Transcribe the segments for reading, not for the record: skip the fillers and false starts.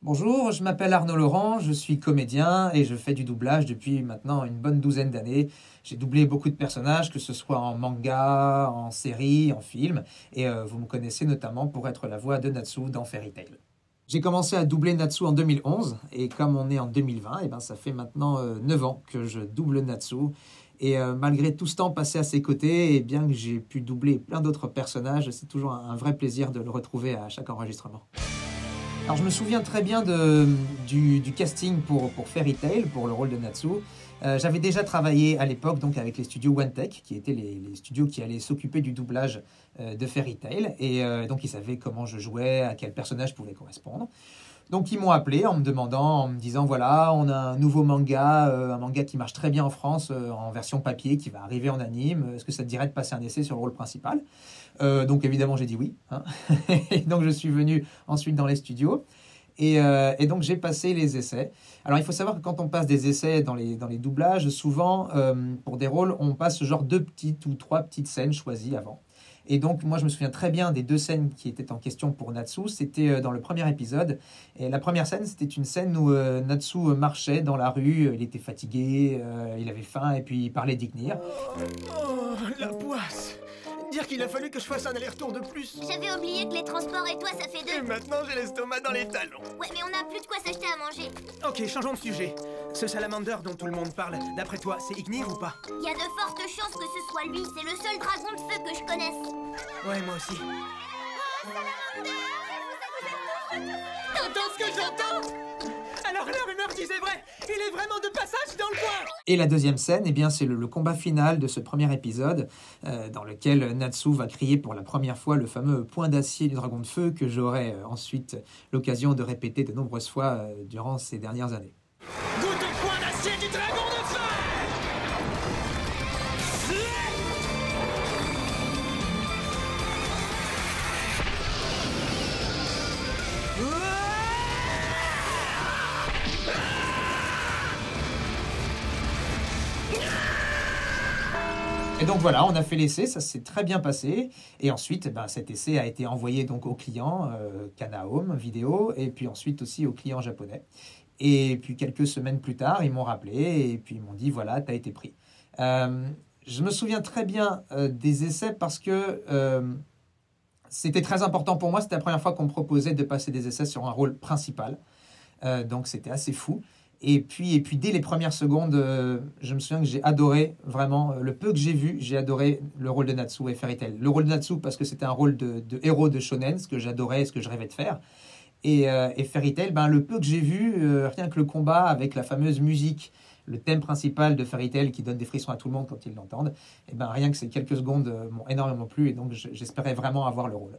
Bonjour, je m'appelle Arnaud Laurent, je suis comédien et je fais du doublage depuis maintenant une bonne douzaine d'années. J'ai doublé beaucoup de personnages, que ce soit en manga, en série, en film, et vous me connaissez notamment pour être la voix de Natsu dans Fairy Tail. J'ai commencé à doubler Natsu en 2011, et comme on est en 2020, et ben ça fait maintenant 9 ans que je double Natsu. Et malgré tout ce temps passé à ses côtés, et bien que j'ai pu doubler plein d'autres personnages, c'est toujours un vrai plaisir de le retrouver à chaque enregistrement. Alors je me souviens très bien du casting pour Fairy Tail, pour le rôle de Natsu. J'avais déjà travaillé à l'époque donc avec les studios One Tech, qui étaient les studios qui allaient s'occuper du doublage de Fairy Tail. Et donc ils savaient comment je jouais, à quel personnage pouvait correspondre. Donc ils m'ont appelé en me demandant, en me disant voilà, on a un nouveau manga, un manga qui marche très bien en France, en version papier, qui va arriver en anime. Est-ce que ça te dirait de passer un essai sur le rôle principal? Donc évidemment j'ai dit oui. Hein. Et donc je suis venu ensuite dans les studios. Et donc j'ai passé les essais. Alors il faut savoir que quand on passe des essais dans les doublages, souvent pour des rôles, on passe ce genre 2 ou 3 petites scènes choisies avant. Et donc moi je me souviens très bien des 2 scènes qui étaient en question pour Natsu. C'était dans le premier épisode. Et la première scène, c'était une scène où Natsu marchait dans la rue, il était fatigué, il avait faim et puis il parlait d'Ignir. Oh, la poisse! Dire qu'il a fallu que je fasse un aller-retour de plus. J'avais oublié que les transports et toi ça fait Et 2. maintenant j'ai l'estomac dans les talons. Ouais, mais on n'a plus de quoi s'acheter à manger. Ok, changeons de sujet. Ce salamander dont tout le monde parle, d'après toi, c'est Ignir ou pas? Il y a de fortes chances que ce soit lui, c'est le seul dragon de feu que je connaisse. Ouais, moi aussi. T'entends Ce que j'entends? Alors la rumeur disait vrai, il est vraiment de passage dans le coin. Et la deuxième scène, eh bien, c'est le combat final de ce premier épisode, dans lequel Natsu va crier pour la première fois le fameux point d'acier du dragon de feu que j'aurai ensuite l'occasion de répéter de nombreuses fois durant ces dernières années. Goûte au point d'acier du dragon de feu! Et donc voilà, on a fait l'essai, ça s'est très bien passé. Et ensuite, ben, cet essai a été envoyé donc au client, Kana Home Vidéo, et puis ensuite aussi au client japonais. Et puis quelques semaines plus tard, ils m'ont rappelé et puis ils m'ont dit voilà, tu as été pris. Je me souviens très bien des essais parce que c'était très important pour moi. C'était la première fois qu'on me proposait de passer des essais sur un rôle principal. Donc c'était assez fou. Et puis dès les premières secondes, je me souviens que j'ai adoré, vraiment, le peu que j'ai vu, j'ai adoré le rôle de Natsu et Fairy Tail. Le rôle de Natsu parce que c'était un rôle de héros de shonen, ce que j'adorais et ce que je rêvais de faire. Et Fairy Tail, ben, le peu que j'ai vu, rien que le combat avec la fameuse musique, le thème principal de Fairy Tail qui donne des frissons à tout le monde quand ils l'entendent, et ben, rien que ces quelques secondes m'ont énormément plu et donc j'espérais vraiment avoir le rôle.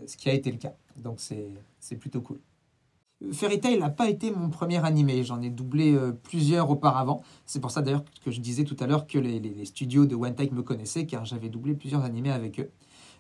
Ce qui a été le cas. Donc c'est plutôt cool. Fairy Tail n'a pas été mon premier animé, j'en ai doublé plusieurs auparavant. C'est pour ça d'ailleurs que je disais tout à l'heure que les studios de One Take me connaissaient, car j'avais doublé plusieurs animés avec eux.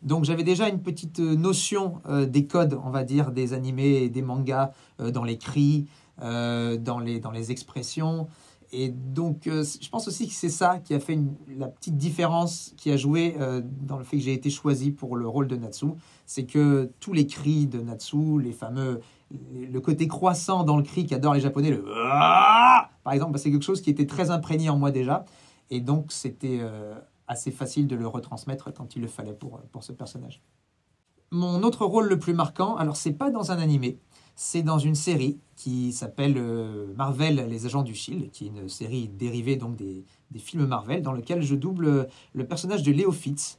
Donc j'avais déjà une petite notion des codes, on va dire, des animés et des mangas, dans les cris, dans les expressions. Et donc je pense aussi que c'est ça qui a fait la petite différence qui a joué dans le fait que j'ai été choisi pour le rôle de Natsu. C'est que tous les cris de Natsu, le côté croissant dans le cri qu'adorent les Japonais, le ah par exemple, bah, c'est quelque chose qui était très imprégné en moi déjà. Et donc c'était assez facile de le retransmettre quand il le fallait pour ce personnage. Mon autre rôle le plus marquant, alors c'est pas dans un animé, c'est dans une série qui s'appelle Marvel, les agents du Shield, qui est une série dérivée donc des films Marvel, dans lequel je double le personnage de Leo Fitz.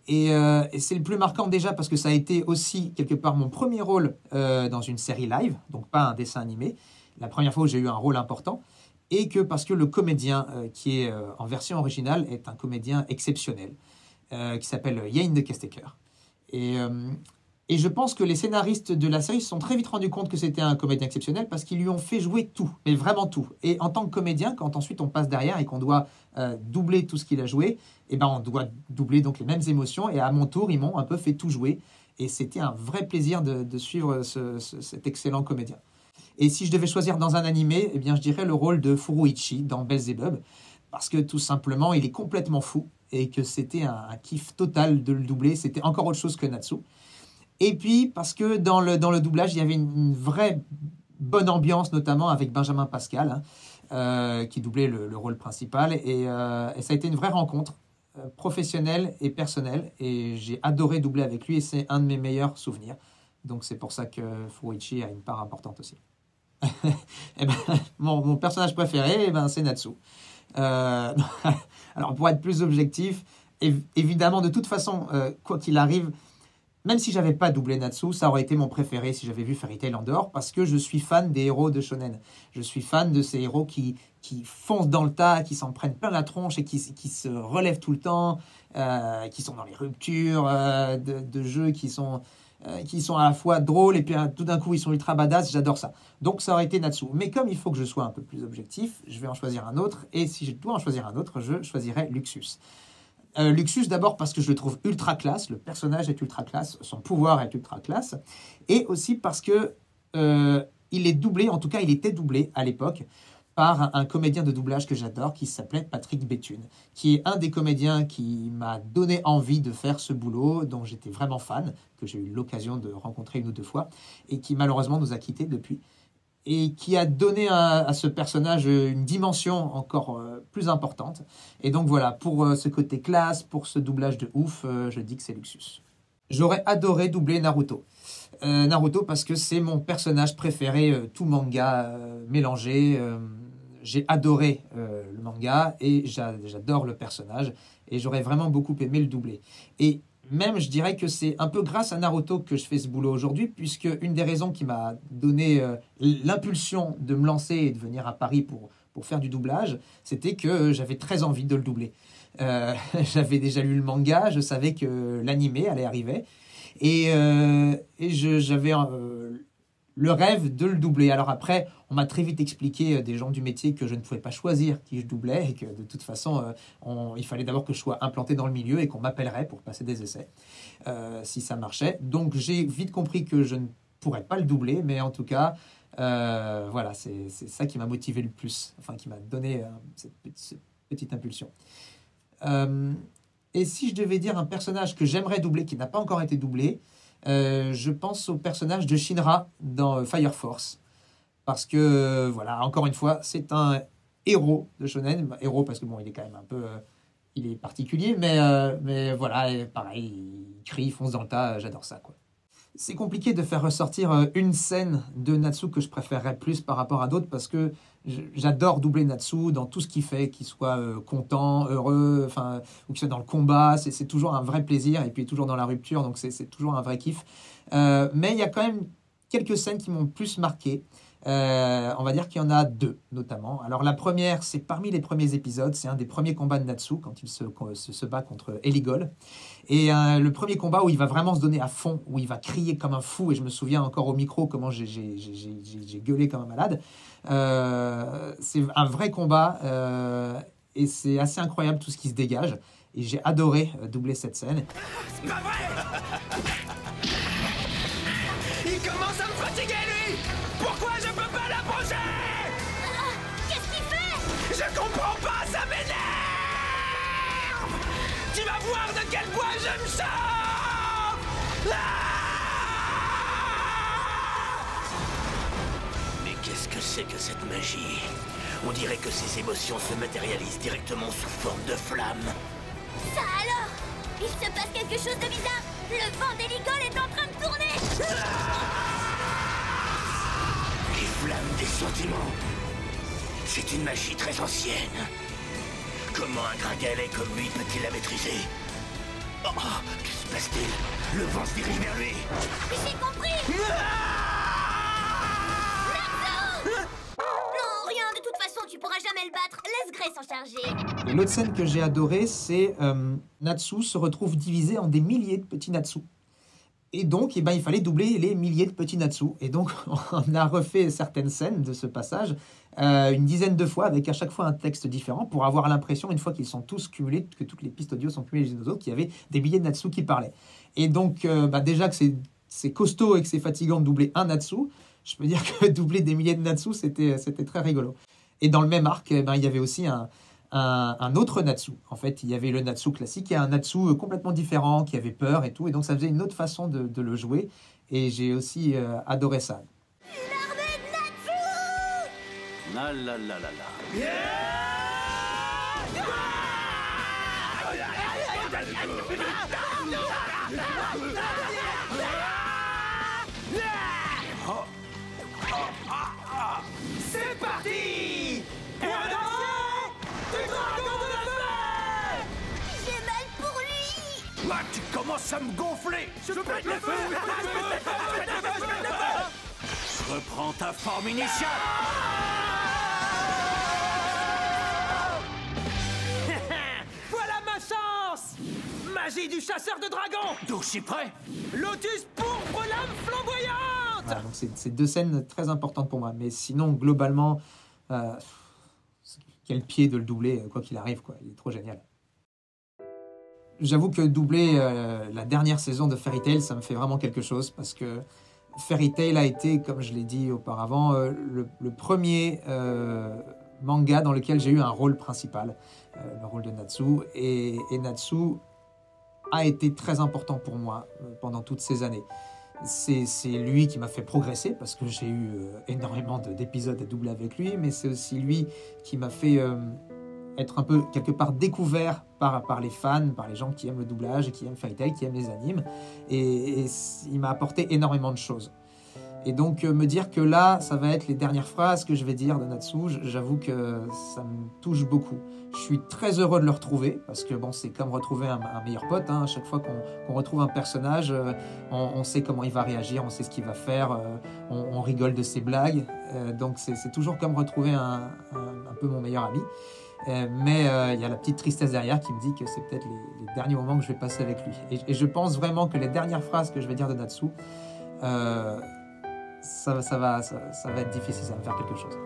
Et c'est le plus marquant déjà parce que ça a été aussi quelque part mon premier rôle dans une série live, donc pas un dessin animé, la première fois où j'ai eu un rôle important, et que parce que le comédien qui est en version originale est un comédien exceptionnel, qui s'appelle Yane de Kesteker. Et je pense que les scénaristes de la série se sont très vite rendus compte que c'était un comédien exceptionnel parce qu'ils lui ont fait jouer tout, mais vraiment tout. Et en tant que comédien, quand ensuite on passe derrière et qu'on doit doubler tout ce qu'il a joué, eh ben on doit doubler donc les mêmes émotions. Et à mon tour, ils m'ont un peu fait tout jouer. Et c'était un vrai plaisir de suivre cet excellent comédien. Et si je devais choisir dans un animé, eh bien je dirais le rôle de Furuichi dans Belzebub, parce que tout simplement, il est complètement fou et que c'était un kiff total de le doubler. C'était encore autre chose que Natsu. Et puis, parce que dans le doublage, il y avait une vraie bonne ambiance, notamment avec Benjamin Pascal, qui doublait le rôle principal. Et ça a été une vraie rencontre professionnelle et personnelle. Et j'ai adoré doubler avec lui et c'est un de mes meilleurs souvenirs. Donc c'est pour ça que Furuichi a une part importante aussi. Et ben, mon personnage préféré, c'est Natsu. Alors pour être plus objectif, évidemment, de toute façon, quoi qu'il arrive, même si j'avais pas doublé Natsu, ça aurait été mon préféré si j'avais vu Fairy Tail en dehors, parce que je suis fan des héros de shonen. Je suis fan de ces héros qui foncent dans le tas, qui s'en prennent plein la tronche et qui se relèvent tout le temps, qui sont dans les ruptures de jeux, qui sont à la fois drôles et puis tout d'un coup ils sont ultra badass. J'adore ça. Donc ça aurait été Natsu. Mais comme il faut que je sois un peu plus objectif, je vais en choisir un autre. Et si je dois en choisir un autre, je choisirais Luxus. Luxus d'abord parce que je le trouve ultra classe, le personnage est ultra classe, son pouvoir est ultra classe, et aussi parce que il est doublé, en tout cas il était doublé à l'époque, par un comédien de doublage que j'adore qui s'appelait Patrick Béthune, qui est un des comédiens qui m'a donné envie de faire ce boulot, dont j'étais vraiment fan, que j'ai eu l'occasion de rencontrer une ou deux fois, et qui malheureusement nous a quittés depuis. Et qui a donné à ce personnage une dimension encore plus importante. Et donc voilà, pour ce côté classe, pour ce doublage de ouf, je dis que c'est Luxus. J'aurais adoré doubler Naruto. Naruto parce que c'est mon personnage préféré, tout manga mélangé. J'ai adoré le manga et j'adore le personnage. Et j'aurais vraiment beaucoup aimé le doubler. Et même, je dirais que c'est un peu grâce à Naruto que je fais ce boulot aujourd'hui, puisque une des raisons qui m'a donné l'impulsion de me lancer et de venir à Paris pour faire du doublage, c'était que j'avais très envie de le doubler. J'avais déjà lu le manga, je savais que l'animé allait arriver, et j'avais le rêve de le doubler. Alors après, on m'a très vite expliqué, des gens du métier, que je ne pouvais pas choisir qui je doublais et que de toute façon, il fallait d'abord que je sois implanté dans le milieu et qu'on m'appellerait pour passer des essais, si ça marchait. Donc j'ai vite compris que je ne pourrais pas le doubler, mais en tout cas, voilà, c'est ça qui m'a motivé le plus, enfin qui m'a donné cette petite impulsion. Et si je devais dire un personnage que j'aimerais doubler, qui n'a pas encore été doublé, je pense au personnage de Shinra dans Fire Force. Parce que, voilà, encore une fois, c'est un héros de shonen. Héros parce que, bon, il est quand même un peu... il est particulier, mais voilà, et pareil, il crie, il fonce dans le tas, j'adore ça, quoi. C'est compliqué de faire ressortir une scène de Natsu que je préférerais plus par rapport à d'autres, parce que j'adore doubler Natsu dans tout ce qu'il fait, qu'il soit content, heureux, ou qu'il soit dans le combat. C'est toujours un vrai plaisir, et puis toujours dans la rupture, donc c'est toujours un vrai kiff. Mais il y a quand même quelques scènes qui m'ont plus marqué. On va dire qu'il y en a deux, notamment. Alors la première, c'est parmi les premiers épisodes, c'est un des premiers combats de Natsu, quand il se bat contre Eligol. Et le premier combat où il va vraiment se donner à fond, où il va crier comme un fou, et je me souviens encore au micro comment j'ai gueulé comme un malade. C'est un vrai combat, et c'est assez incroyable tout ce qui se dégage. Et j'ai adoré doubler cette scène. C'est pas vrai! Il commence à me fatiguer, lui! Pourquoi je peux pas l'approcher? Qu'est-ce qu'il fait? Je comprends pas, ça m'énerve! Tu vas voir de quel bois je me chauffe! Mais qu'est-ce que c'est que cette magie? On dirait que ces émotions se matérialisent directement sous forme de flammes. Ça alors? Il se passe quelque chose de bizarre. Le vent d'Eligol est en train de tourner. Les flammes des sentiments. C'est une magie très ancienne. Comment un gringalet comme lui peut-il la maîtriser? Oh, que se passe-t-il? Le vent se dirige vers lui. J'ai compris. Non, rien, de toute façon, tu pourras jamais le battre. Laisse Grey s'en charger. Et l'autre scène que j'ai adorée, c'est Natsu se retrouve divisé en des milliers de petits Natsu. Et donc, il fallait doubler les milliers de petits Natsu. Et donc, on a refait certaines scènes de ce passage une dizaine de fois, avec à chaque fois un texte différent, pour avoir l'impression, une fois qu'ils sont tous cumulés, que toutes les pistes audio sont cumulées les unes aux autres, qu'il y avait des milliers de Natsu qui parlaient. Et donc, déjà que c'est costaud et que c'est fatigant de doubler un Natsu, je peux dire que doubler des milliers de Natsu, c'était très rigolo. Et dans le même arc, il y avait aussi un autre Natsu. En fait, il y avait le Natsu classique et un Natsu complètement différent, qui avait peur et tout. Et donc, ça faisait une autre façon de le jouer. Et j'ai aussi adoré ça. Une armée de Natsu! La la la la la. C'est parti! Préparation du dragon de la feu! J'ai mal pour lui! Là, tu commences à me gonfler. Je pète le feu! Reprends ta forme initiale. Voilà ma chance! Magie du chasseur de dragons! D'aussi près. Lotus pourpre lame flamboyante! Voilà, donc c'est deux scènes très importantes pour moi. Mais sinon, globalement, quel pied de le doubler, quoi qu'il arrive, quoi. Il est trop génial. J'avoue que doubler la dernière saison de Fairy Tail, ça me fait vraiment quelque chose, parce que Fairy Tail a été, comme je l'ai dit auparavant, le premier manga dans lequel j'ai eu un rôle principal, le rôle de Natsu. Et Natsu a été très important pour moi pendant toutes ces années. C'est lui qui m'a fait progresser, parce que j'ai eu énormément d'épisodes à doubler avec lui, mais c'est aussi lui qui m'a fait être un peu, quelque part, découvert par les fans, par les gens qui aiment le doublage, qui aiment Fairy Tail, qui aiment les animes, et il m'a apporté énormément de choses. Et donc, me dire que là, ça va être les dernières phrases que je vais dire de Natsu, j'avoue que ça me touche beaucoup. Je suis très heureux de le retrouver, parce que bon, c'est comme retrouver un meilleur pote, hein. À chaque fois qu'on retrouve un personnage, on sait comment il va réagir, on sait ce qu'il va faire, on rigole de ses blagues. Donc, c'est toujours comme retrouver un peu mon meilleur ami. Mais il y a la petite tristesse derrière qui me dit que c'est peut-être les derniers moments que je vais passer avec lui. Et je pense vraiment que les dernières phrases que je vais dire de Natsu, ça va être difficile, ça va me faire quelque chose.